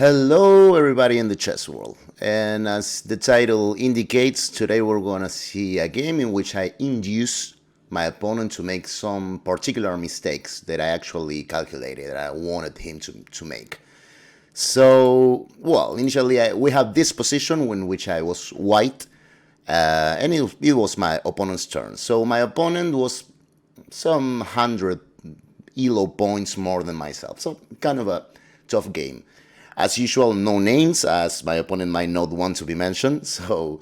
Hello everybody in the chess world, and as the title indicates, today we're gonna see a game in which I induce my opponent to make some particular mistakes that I actually calculated that I wanted him to make. So, well, initially we have this position in which I was white, and it was my opponent's turn. So my opponent was some 100 elo points more than myself, so kind of a tough game. As usual, no names, as my opponent might not want to be mentioned, so...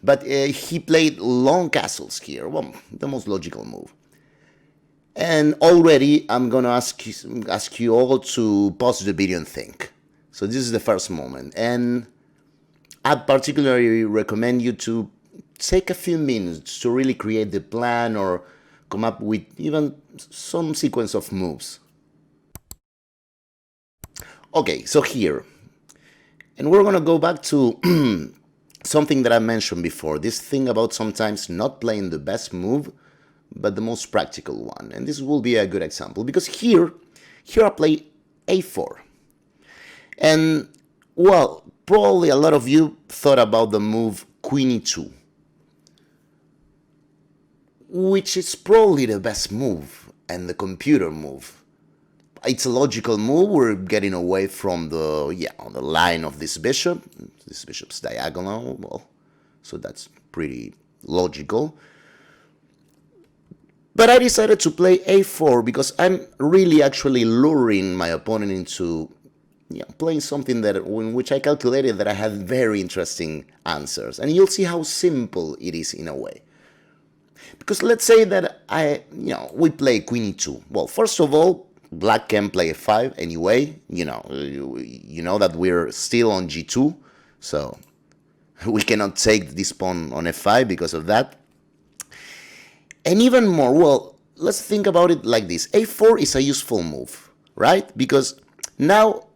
But he played long castles here, well, the most logical move. And already I'm gonna ask you all to pause the video and think. So this is the first moment, and I'd particularly recommend you to take a few minutes to really create the plan or come up with even some sequence of moves. Okay, so here, and we're gonna go back to something that I mentioned before, this thing about sometimes not playing the best move, but the most practical one. And this will be a good example, because here I play a4. And, well, probably a lot of you thought about the move queen e2, which is probably the best move and the computer move. It's a logical move. We're getting away from the line of this bishop. This bishop's diagonal, well, so that's pretty logical. But I decided to play a4 because I'm really actually luring my opponent into playing something that in which I calculated that I had very interesting answers. And you'll see how simple it is in a way. Because let's say that we play queen e2. Well, first of all, Black can play f5 anyway. You know that we're still on g2, so we cannot take this pawn on f5 because of that. And even more, well, let's think about it like this. a4 is a useful move, right? Because now,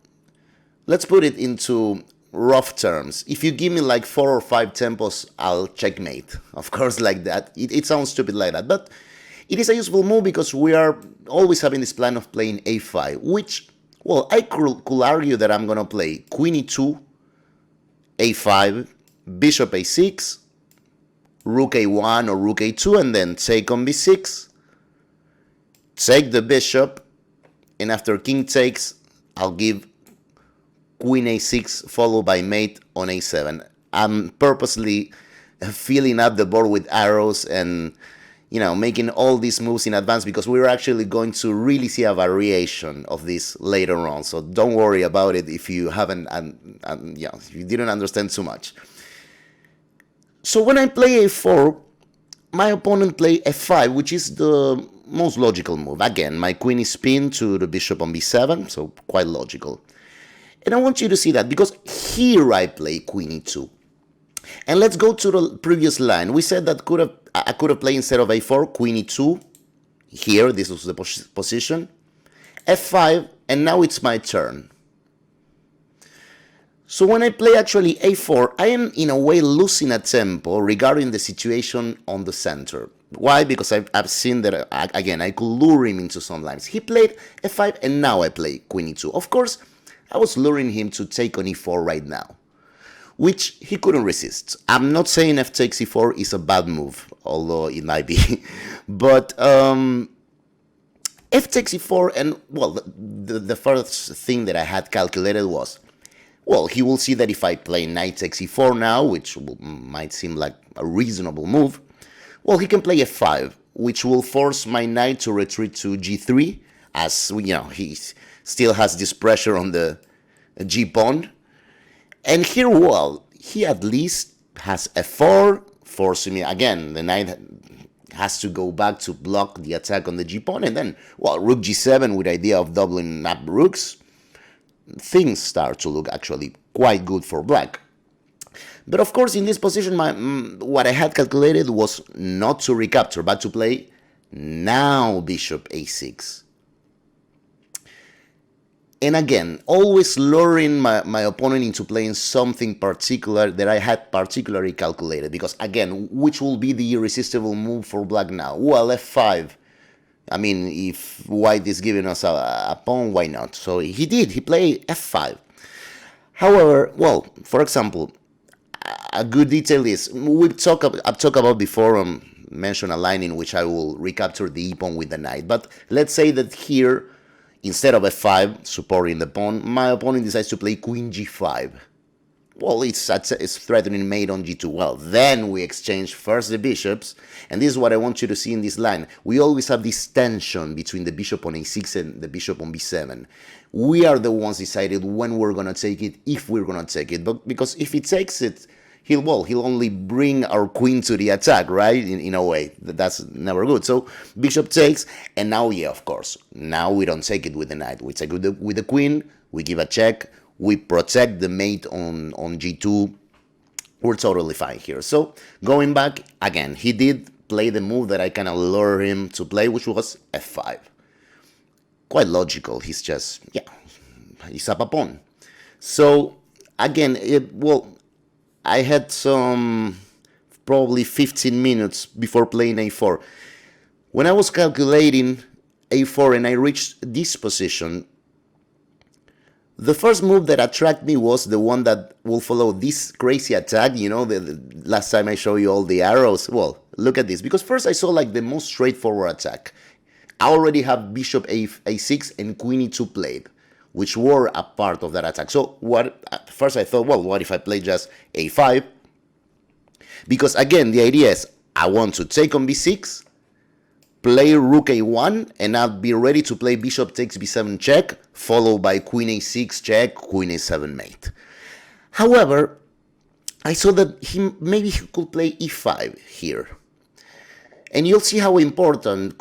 let's put it into rough terms. If you give me like 4 or 5 tempos, I'll checkmate. Of course, like that. It sounds stupid like that, but it is a useful move because we are always having this plan of playing a5, which, well, I could argue that I'm going to play queen e2, a5, bishop a6, rook a1 or rook a2, and then take on b6, take the bishop, and after king takes, I'll give queen a6 followed by mate on a7. I'm purposely filling up the board with arrows and making all these moves in advance because we're actually going to really see a variation of this later on. So don't worry about it if you haven't, if you didn't understand too much. So when I play a4, my opponent play f5, which is the most logical move. Again, my queen is pinned to the bishop on b7, so quite logical. And I want you to see that because here I play queen e2. And let's go to the previous line. We said that I could have played instead of a4, queen e2. Here, this was the position. f5, and now it's my turn. So when I play actually a4, I am in a way losing a tempo regarding the situation on the center. Why? Because I've seen that, again, I could lure him into some lines. He played f5, and now I play queen e2. Of course, I was luring him to take on e4 right now, which he couldn't resist. I'm not saying f takes e4 is a bad move, although it might be. But f takes e4, and, well, the first thing that I had calculated was, well, he will see that if I play knight takes e4 now, which might seem like a reasonable move, well, he can play f5, which will force my knight to retreat to g3, as, he still has this pressure on the g-pawn. And here, well, he at least has f4, forcing me, again, the knight has to go back to block the attack on the g-pawn, and then, well, rook g7 with the idea of doubling up rooks, things start to look actually quite good for Black. But of course, in this position, what I had calculated was not to recapture, but to play now bishop a6. And again, always luring my opponent into playing something particular that I had particularly calculated. Because again, which will be the irresistible move for Black now? Well, f5. I mean, if white is giving us a pawn, why not? So he did. He played f5. However, well, for example, a good detail is I've talked about before, mention a line in which I will recapture the e pawn with the knight. But let's say that here, instead of f5 supporting the pawn, my opponent decides to play queen g5. Well, it's threatening mate on g2. Well, then we exchange first the bishops, and this is what I want you to see in this line. We always have this tension between the bishop on a6 and the bishop on b7. We are the ones decided when we're gonna take it, if we're gonna take it. But because if he takes it, he'll only bring our queen to the attack, right? In a way, that's never good. So bishop takes, and now, yeah, of course, now we don't take it with the knight. We take it with the queen, we give a check, we protect the mate on g2. We're totally fine here. So going back, again, he did play the move that I kind of lured him to play, which was f5. Quite logical. He's just, yeah, he's up a pawn. So again, I had some probably 15 minutes before playing a4. When I was calculating a4 and I reached this position, the first move that attracted me was the one that will follow this crazy attack. You know, the last time I showed you all the arrows. Well, look at this. Because first I saw like the most straightforward attack. I already have bishop a6 and queen e2 played, which were a part of that attack. So at first I thought, well, what if I play just a5? Because again, the idea is I want to take on b6, play rook a1, and I'll be ready to play bishop takes b7 check, followed by queen a6 check, queen a7 mate. However, I saw that maybe he could play e5 here. And you'll see how important it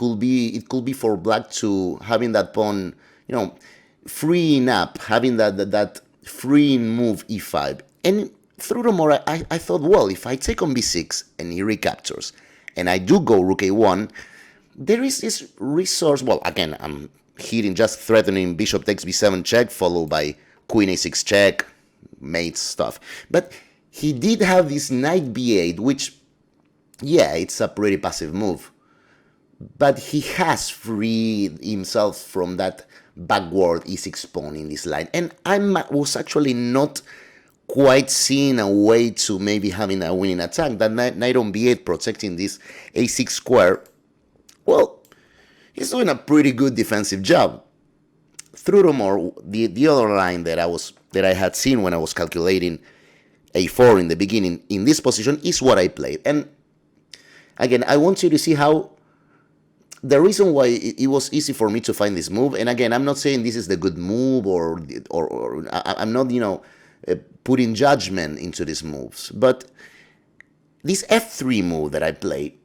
could be for black to having that pawn, you know, freeing up, having that freeing move e5. And furthermore, I thought, well, if I take on b6 and he recaptures, and I do go rook a1, there is this resource. Well, again, I'm hitting, just threatening bishop takes b7 check, followed by queen a6 check, mate stuff. But he did have this knight b8, which, yeah, it's a pretty passive move. But he has freed himself from that backward e6 pawn in this line. And I was actually not quite seeing a way to maybe having a winning attack. That knight on b8 protecting this a6 square, well, he's doing a pretty good defensive job. Furthermore, the other line that I had seen when I was calculating a4 in the beginning in this position is what I played. And again, I want you to see how the reason why it was easy for me to find this move. And again, I'm not saying this is the good move, or I'm not, you know, putting judgment into these moves. But this f3 move that I played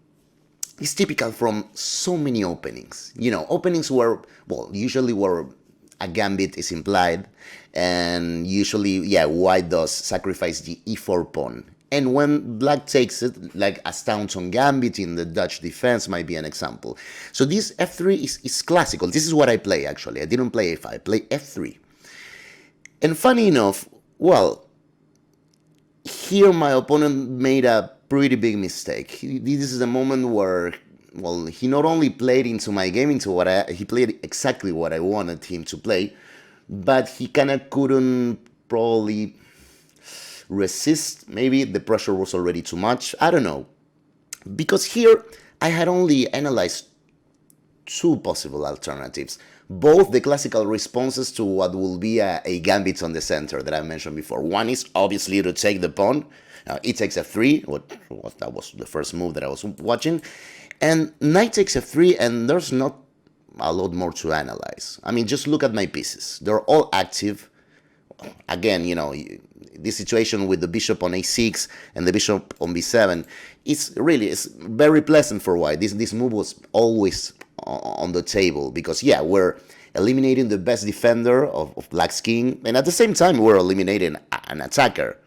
is typical from so many openings. You know, openings where, well, usually where a gambit is implied, and usually, yeah, white does sacrifice the e4 pawn. And when black takes it, like a Staunton gambit in the Dutch defense might be an example. So this f3 is classical. This is what I play, actually. I didn't play a5, I play f3. And funny enough, well, here my opponent made a pretty big mistake. This is a moment where, well, he not only played into my game, he played exactly what I wanted him to play, but he kind of couldn't probably resist. Maybe the pressure was already too much. I don't know. Because here I had only analyzed two possible alternatives. Both the classical responses to what will be a gambit on the center that I mentioned before. One is obviously to take the pawn. It takes f3. That was the first move that I was watching. And knight takes f3, and there's not a lot more to analyze. I mean, just look at my pieces. They're all active. Again, you know, this situation with the bishop on a6 and the bishop on b7, it's very pleasant for white. This move was always on the table because, yeah, we're eliminating the best defender of black's king, and at the same time we're eliminating an attacker.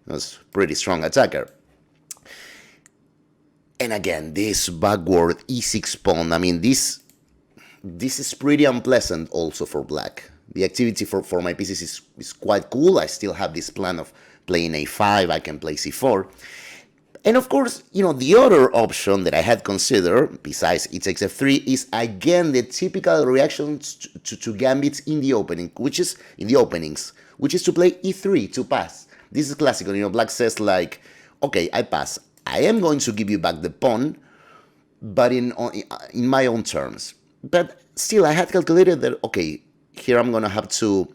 That's a pretty strong attacker. And again, this backward e6 pawn, I mean, this is pretty unpleasant also for black. The activity for my pieces is quite cool. I still have this plan of playing a5, I can play c4. And of course, the other option that I had considered, besides e takes f3, is again the typical reaction to gambits in the opening, which is in the openings, which is to play e3 to pass. This is classical. Black says like, okay, I pass. I am going to give you back the pawn, but in my own terms. But still, I had calculated that, okay, here I'm going to have to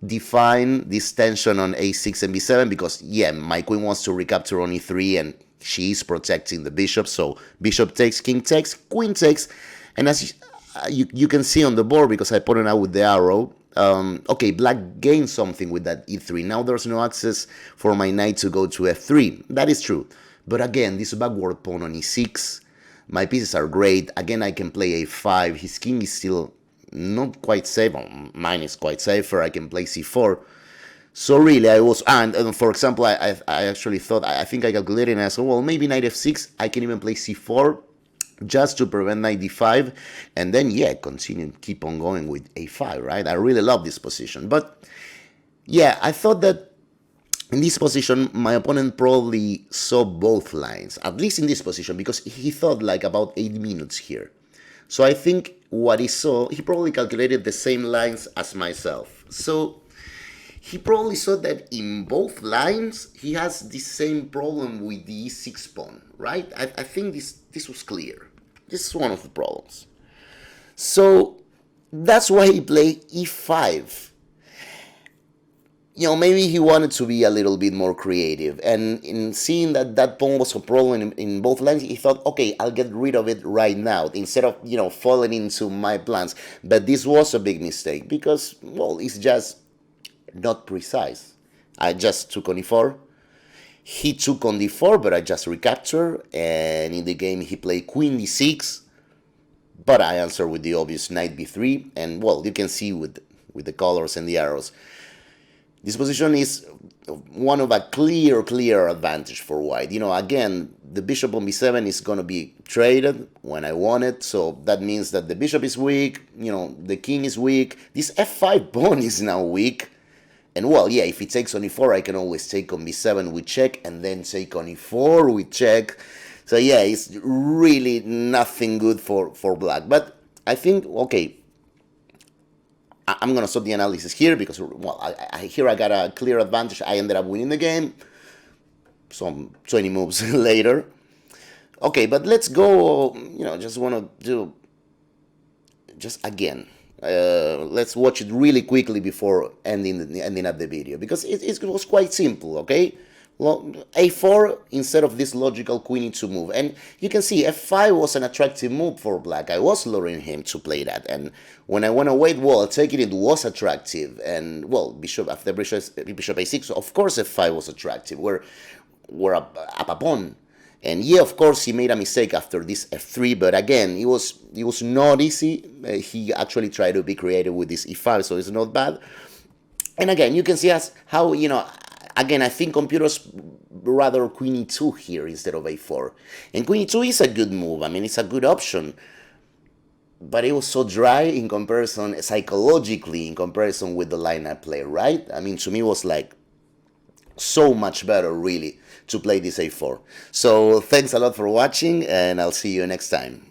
define this tension on a6 and b7 because, yeah, my queen wants to recapture on e3 and she is protecting the bishop. So bishop takes, king takes, queen takes. And as you can see on the board, because I pointed out with the arrow, okay, black gains something with that e3. Now there's no access for my knight to go to f3. That is true. But again, this backward pawn on e6, my pieces are great. Again, I can play a5. His king is still not quite safe. Mine is quite safer. I can play c4. So really, I was, and for example, I actually thought, I think I calculated and I said, well, maybe knight f6. I can even play c4 just to prevent knight d5. And then, yeah, keep on going with a5, right? I really love this position. But, yeah, I thought that in this position, my opponent probably saw both lines, at least in this position, because he thought like about 8 minutes here. So I think what he saw, he probably calculated the same lines as myself. So he probably saw that in both lines, he has the same problem with the e6 pawn, right? I think this was clear. This is one of the problems. So that's why he played e5. Maybe he wanted to be a little bit more creative. And in seeing that that pawn was a problem in both lines, he thought, okay, I'll get rid of it right now instead of, falling into my plans. But this was a big mistake because, well, it's just not precise. I just took on e4. He took on d4, but I just recaptured. And in the game, he played queen d6. But I answered with the obvious knight b3. And, well, you can see with the colors and the arrows. This position is one of a clear advantage for white. Again, the bishop on b7 is going to be traded when I want it. So that means that the bishop is weak, the king is weak. This f5 pawn is now weak. And well, yeah, if he takes on e4, I can always take on b7 with check and then take on e4 with check. So yeah, it's really nothing good for black. But I think, okay, I'm going to stop the analysis here because, well, here I got a clear advantage. I ended up winning the game some 20 moves later. Okay, but let's go, just want to do, just again, let's watch it really quickly before ending up the video because it was quite simple, okay? Well, a4 instead of this logical queen e2 move. And you can see f5 was an attractive move for black. I was luring him to play that. And when I went away, well, taking it was attractive. And, well, after bishop a6, of course f5 was attractive. We're up a pawn. And yeah, of course, he made a mistake after this f3. But again, it was not easy. He actually tried to be creative with this e5, so it's not bad. And again, you can see how, again, I think computers rather queen e2 here instead of a4. And queen e2 is a good move. I mean, it's a good option. But it was so dry in comparison, psychologically, in comparison with the line I play, right? I mean, to me, it was like so much better, really, to play this a4. So thanks a lot for watching, and I'll see you next time.